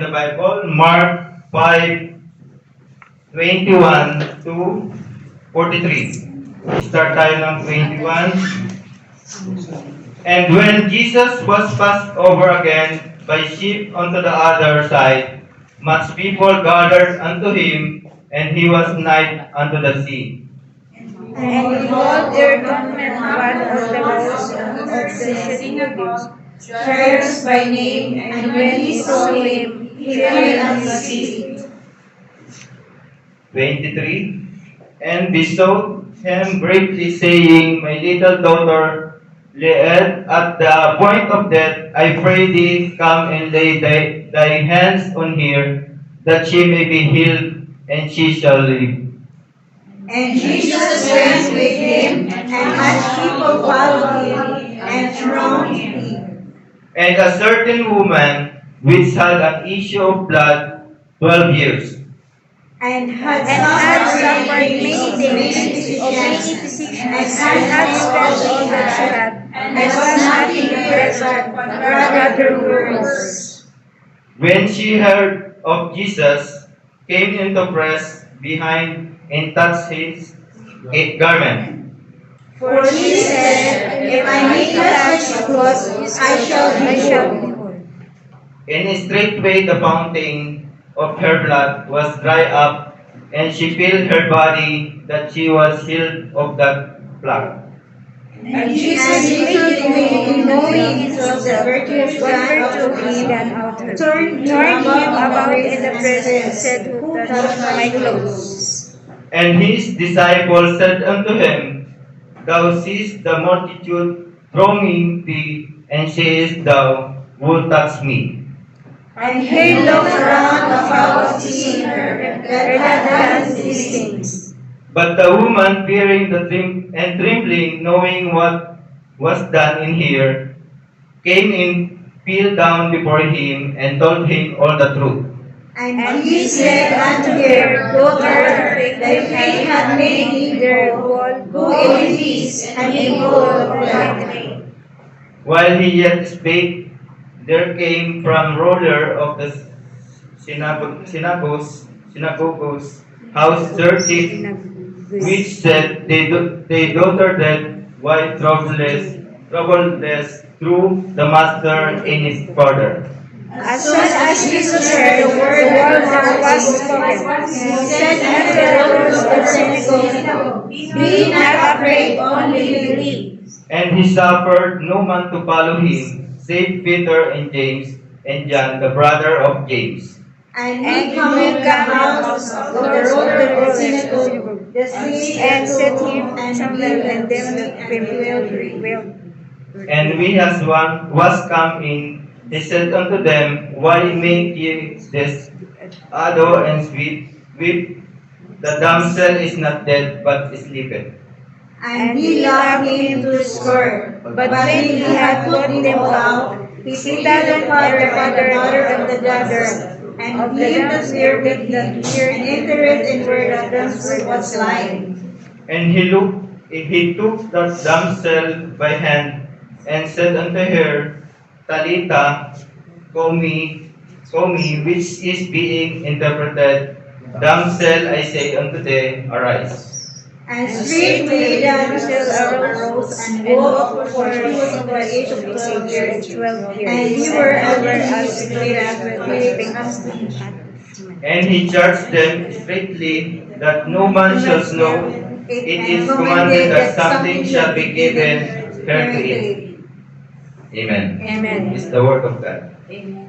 in the Bible, Mark 5:21 to 43. Start tayo ng 21. And when Jesus was passed over again by ship unto the other side, much people gathered unto him, and he was nigh unto the sea. And behold, there cometh one of the hosts of the synagogue, Jairus by name, and when he saw him, he fell at his feet. 23. And besought him greatly, saying, My little daughter lieth at the point of death. I pray thee, come and lay thy hands on her, that she may be healed, and she shall live. And Jesus went with him, and much people followed him, and thronged him. And a certain woman, which had an issue of blood 12 years, And had suffered many physicians, and had spent all that she had, and was nothing present, but rather worse. when she heard of Jesus, came into press behind and touched his garment. For she said, If I may touch his clothes, I shall be whole. And straightway the fountain of her blood was dried up, and she filled her body that she was healed of that plague. And Jesus immediately, knowing it was the virtuous done out her, turned him about in the press, and said, Who touched my clothes? And his disciples said unto him, Thou seest the multitude thronging thee, and sayest thou, Who touched me? And he looked around about to see her that had done these things. But the woman, fearing and trembling, knowing what was done in her, came in, fell down before him, and told him all the truth. And he said unto her, Daughter, thy faith hath made thee whole. Go in peace, and be whole of thy faith. While he yet spake, there came from ruler of the synagogues house certain, which said, They daughter dead, why troublest through the master in his further. As soon as Jesus heard the word that was spoken, he said unto the rulers of the synagogue, Be not afraid, only believe. And he suffered no man to follow him, save Peter and James and John, the brother of James. And he cometh the house of the ruler of the synagogue, and set him trembling, and them that prevailed. And when as one was come in, he said unto them, Why make ye this ado and weep? The damsel is not dead, but sleepeth. And he left him to scourge. But when he had put them out, he said the father and the daughter of the daughter, and he that were with him, and entered in where the damsel was lying. And he took the damsel by hand, and said unto her, Talita, cumi, which is being interpreted, Damsel, I say unto thee, arise. And straightway the damsel arose and walked, for she was of the age of 12 years, and he were as And he charged them strictly that no man shall know it is commanded that something shall be given her to eat. Amen. Amen. It's the word of God. Amen.